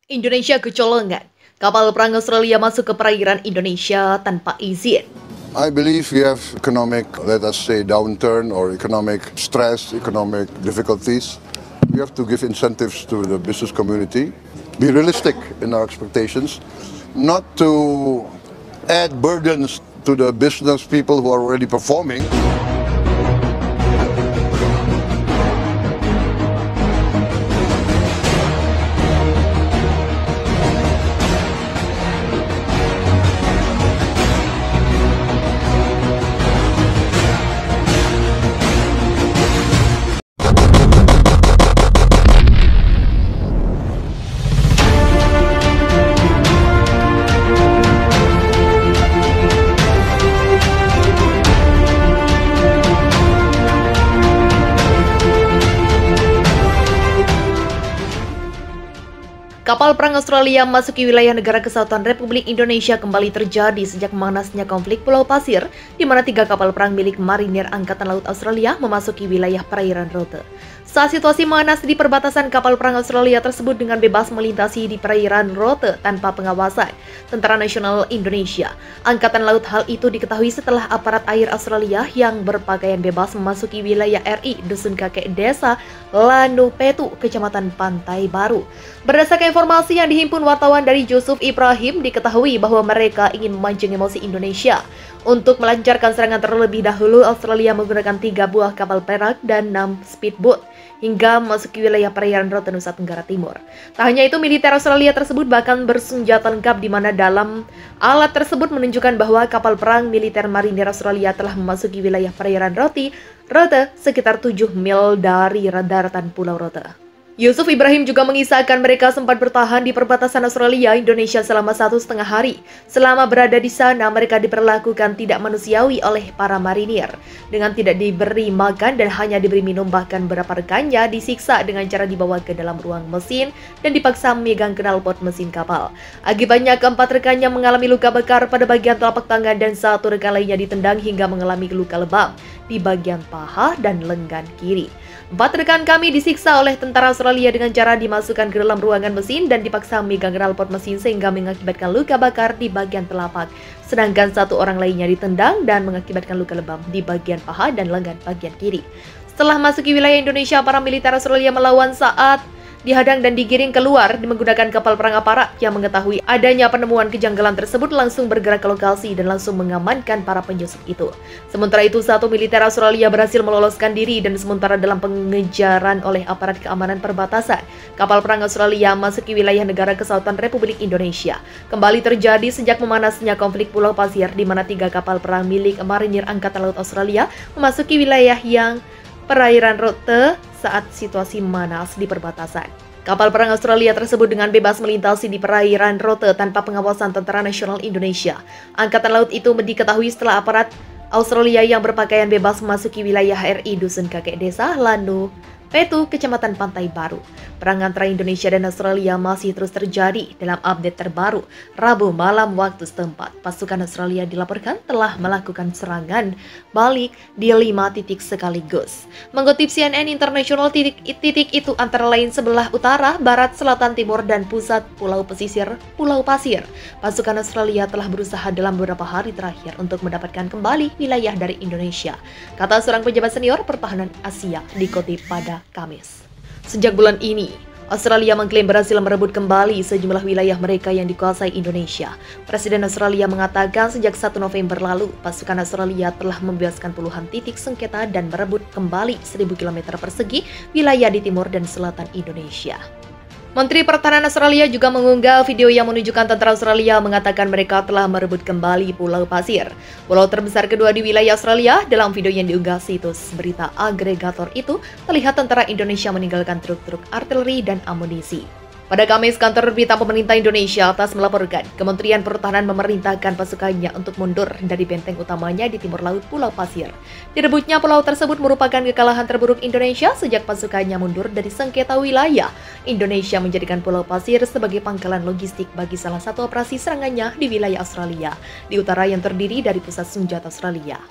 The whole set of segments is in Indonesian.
Indonesia kecolongan. Kapal perang Australia masuk ke perairan Indonesia tanpa izin. I believe we have economic, let us say, downturn or economic stress, economic difficulties. We have to give incentives to the business community, be realistic in our expectations, not to add burdens to the business people who are already performing. Kapal perang Australia memasuki wilayah negara kesatuan Republik Indonesia kembali terjadi sejak memanasnya konflik Pulau Pasir, di mana 3 kapal perang milik Marinir Angkatan Laut Australia memasuki wilayah perairan Rote. Saat situasi memanas di perbatasan, kapal perang Australia tersebut dengan bebas melintasi di perairan Rote tanpa pengawasan Tentara Nasional Indonesia. Angkatan Laut hal itu diketahui setelah aparat air Australia yang berpakaian bebas memasuki wilayah RI Dusun Kakek Desa Lanu Petu, Kecamatan Pantai Baru. Berdasarkan informasi yang dihimpun wartawan dari Yusuf Ibrahim, diketahui bahwa mereka ingin memancing emosi Indonesia. Untuk melancarkan serangan terlebih dahulu, Australia menggunakan 3 buah kapal perak dan 6 speedboat hingga memasuki wilayah perairan Rote, Nusa Tenggara Timur. Tak hanya itu, militer Australia tersebut bahkan bersenjata lengkap, di mana dalam alat tersebut menunjukkan bahwa kapal perang militer Marinir Australia telah memasuki wilayah perairan Rote sekitar 7 mil dari daratan Pulau Rote. Yusuf Ibrahim juga mengisahkan mereka sempat bertahan di perbatasan Australia-Indonesia selama 1,5 hari. Selama berada di sana, mereka diperlakukan tidak manusiawi oleh para marinir, dengan tidak diberi makan dan hanya diberi minum, bahkan beberapa rekannya disiksa dengan cara dibawa ke dalam ruang mesin dan dipaksa memegang knalpot mesin kapal. Akibatnya, 4 rekannya mengalami luka bakar pada bagian telapak tangan dan 1 rekan lainnya ditendang hingga mengalami luka lebam di bagian paha dan lengan kiri. 4 rekan kami disiksa oleh tentara Australia dengan cara dimasukkan ke dalam ruangan mesin dan dipaksa memegang knalpot mesin sehingga mengakibatkan luka bakar di bagian telapak. Sedangkan 1 orang lainnya ditendang dan mengakibatkan luka lebam di bagian paha dan lengan bagian kiri. Setelah masuki wilayah Indonesia, para militer Australia melawan saat dihadang dan digiring keluar menggunakan kapal perang aparat yang mengetahui adanya penemuan kejanggalan tersebut langsung bergerak ke lokasi dan langsung mengamankan para penyusup itu. Sementara itu, 1 militer Australia berhasil meloloskan diri dan sementara dalam pengejaran oleh aparat keamanan perbatasan, kapal perang Australia memasuki wilayah negara kesatuan Republik Indonesia. Kembali terjadi sejak memanasnya konflik Pulau Pasir, di mana 3 kapal perang milik Marinir Angkatan Laut Australia memasuki wilayah yang perairan Rote saat situasi memanas di perbatasan. Kapal perang Australia tersebut dengan bebas melintasi di perairan Rote tanpa pengawasan Tentara Nasional Indonesia. Angkatan Laut itu diketahui setelah aparat Australia yang berpakaian bebas memasuki wilayah RI Dusun Kakek Desa Lanu Petu, Kecamatan Pantai Baru. Perang antara Indonesia dan Australia masih terus terjadi. Dalam update terbaru, Rabu malam waktu setempat, pasukan Australia dilaporkan telah melakukan serangan balik di 5 titik sekaligus. Mengutip CNN International, titik itu antara lain sebelah utara, barat, selatan, timur, dan pusat pulau pesisir Pulau Pasir. Pasukan Australia telah berusaha dalam beberapa hari terakhir untuk mendapatkan kembali wilayah dari Indonesia, kata seorang pejabat senior pertahanan Asia dikutip pada Kamis. Sejak bulan ini, Australia mengklaim berhasil merebut kembali sejumlah wilayah mereka yang dikuasai Indonesia. Presiden Australia mengatakan sejak 1 November lalu, pasukan Australia telah membebaskan puluhan titik sengketa dan merebut kembali 1.000 km persegi wilayah di timur dan selatan Indonesia. Menteri Pertahanan Australia juga mengunggah video yang menunjukkan tentara Australia mengatakan mereka telah merebut kembali Pulau Pasir, pulau terbesar kedua di wilayah Australia. Dalam video yang diunggah situs berita agregator itu, terlihat tentara Indonesia meninggalkan truk-truk artileri dan amunisi. Pada Kamis, kantor berita pemerintah Indonesia atas melaporkan Kementerian Pertahanan memerintahkan pasukannya untuk mundur dari benteng utamanya di timur laut Pulau Pasir. Direbutnya pulau tersebut merupakan kekalahan terburuk Indonesia sejak pasukannya mundur dari sengketa wilayah. Indonesia menjadikan Pulau Pasir sebagai pangkalan logistik bagi salah satu operasi serangannya di wilayah Australia, di utara yang terdiri dari pusat senjata Australia.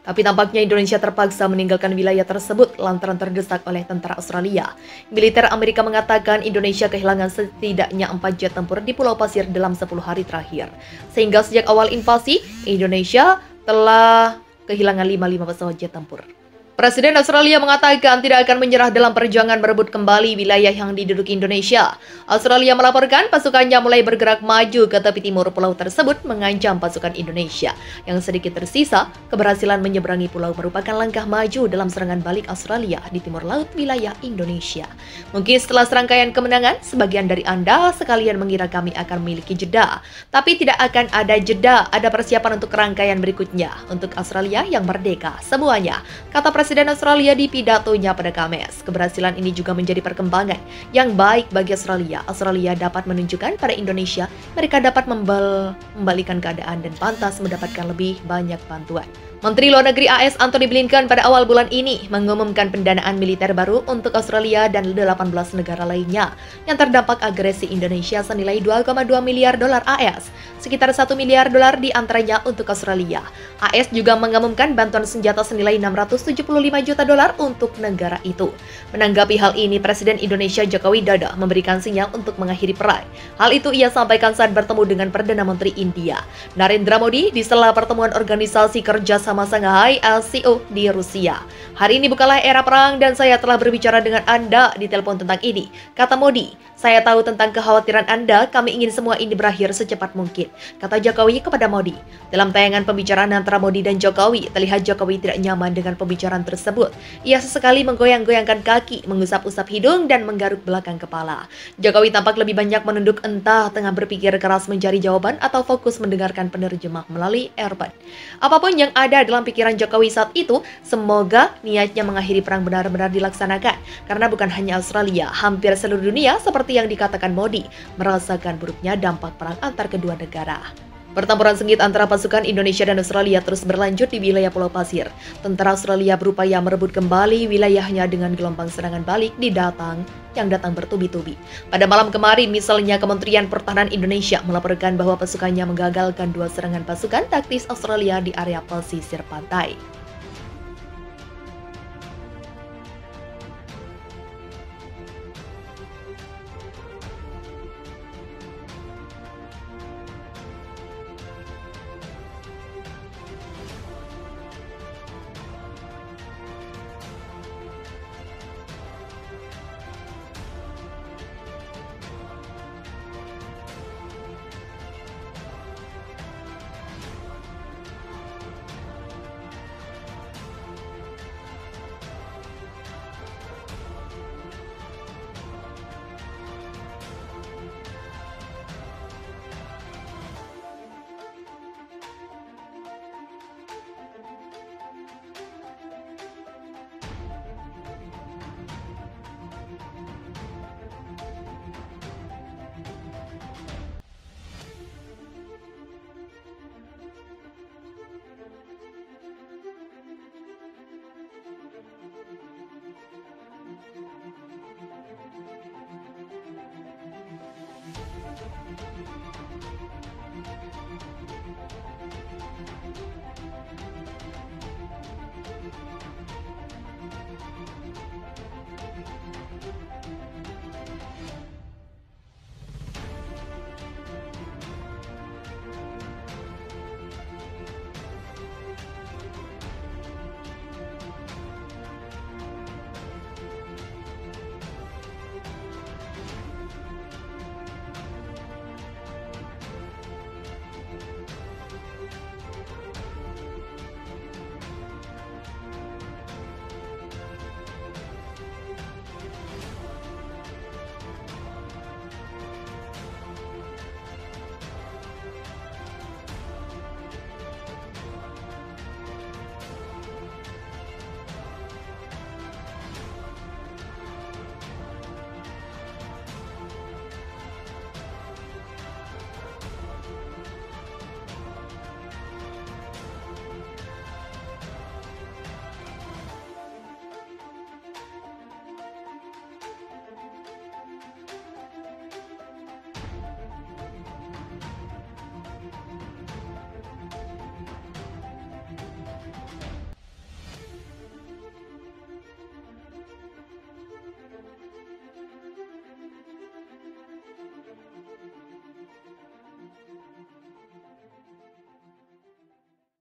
Tapi tampaknya Indonesia terpaksa meninggalkan wilayah tersebut lantaran terdesak oleh tentara Australia. Militer Amerika mengatakan Indonesia kehilangan setidaknya 4 jet tempur di Pulau Pasir dalam 10 hari terakhir. Sehingga sejak awal invasi, Indonesia telah kehilangan 55 pesawat jet tempur. Presiden Australia mengatakan tidak akan menyerah dalam perjuangan merebut kembali wilayah yang diduduki Indonesia. Australia melaporkan pasukannya mulai bergerak maju ke tepi timur pulau tersebut mengancam pasukan Indonesia. Yang sedikit tersisa, keberhasilan menyeberangi pulau merupakan langkah maju dalam serangan balik Australia di timur laut wilayah Indonesia. Mungkin setelah serangkaian kemenangan, sebagian dari Anda sekalian mengira kami akan memiliki jeda. Tapi tidak akan ada jeda, ada persiapan untuk rangkaian berikutnya. Untuk Australia yang merdeka, semuanya, kata Presiden Australia di pidatonya pada Kamis. Keberhasilan ini juga menjadi perkembangan yang baik bagi Australia. Australia dapat menunjukkan pada Indonesia mereka dapat membalikan keadaan dan pantas mendapatkan lebih banyak bantuan. Menteri Luar Negeri AS Antony Blinken pada awal bulan ini mengumumkan pendanaan militer baru untuk Australia dan 18 negara lainnya yang terdampak agresi Indonesia senilai 2,2 miliar dolar AS, sekitar 1 miliar dolar di antaranya untuk Australia. AS juga mengumumkan bantuan senjata senilai 675 juta dolar untuk negara itu. Menanggapi hal ini, Presiden Indonesia Joko Widodo memberikan sinyal untuk mengakhiri perang. Hal itu ia sampaikan saat bertemu dengan Perdana Menteri India, Narendra Modi, di sela pertemuan Organisasi Kerjasama Shanghai LCO di Rusia. Hari ini bukanlah era perang dan saya telah berbicara dengan Anda di telepon tentang ini, kata Modi. Saya tahu tentang kekhawatiran Anda, kami ingin semua ini berakhir secepat mungkin, kata Jokowi kepada Modi. Dalam tayangan pembicaraan antara Modi dan Jokowi, terlihat Jokowi tidak nyaman dengan pembicaraan tersebut. Ia sesekali menggoyang-goyangkan kaki, mengusap-usap hidung, dan menggaruk belakang kepala. Jokowi tampak lebih banyak menunduk, entah tengah berpikir keras mencari jawaban atau fokus mendengarkan penerjemah melalui earbud. Apapun yang ada dalam pikiran Jokowi saat itu, semoga niatnya mengakhiri perang benar-benar dilaksanakan. Karena bukan hanya Australia, hampir seluruh dunia seperti yang dikatakan Modi merasakan buruknya dampak perang antar kedua negara. Pertempuran sengit antara pasukan Indonesia dan Australia terus berlanjut di wilayah Pulau Pasir. Tentara Australia berupaya merebut kembali wilayahnya dengan gelombang serangan balik yang datang bertubi-tubi. Pada malam kemarin, misalnya Kementerian Pertahanan Indonesia melaporkan bahwa pasukannya menggagalkan 2 serangan pasukan taktis Australia di area pesisir pantai.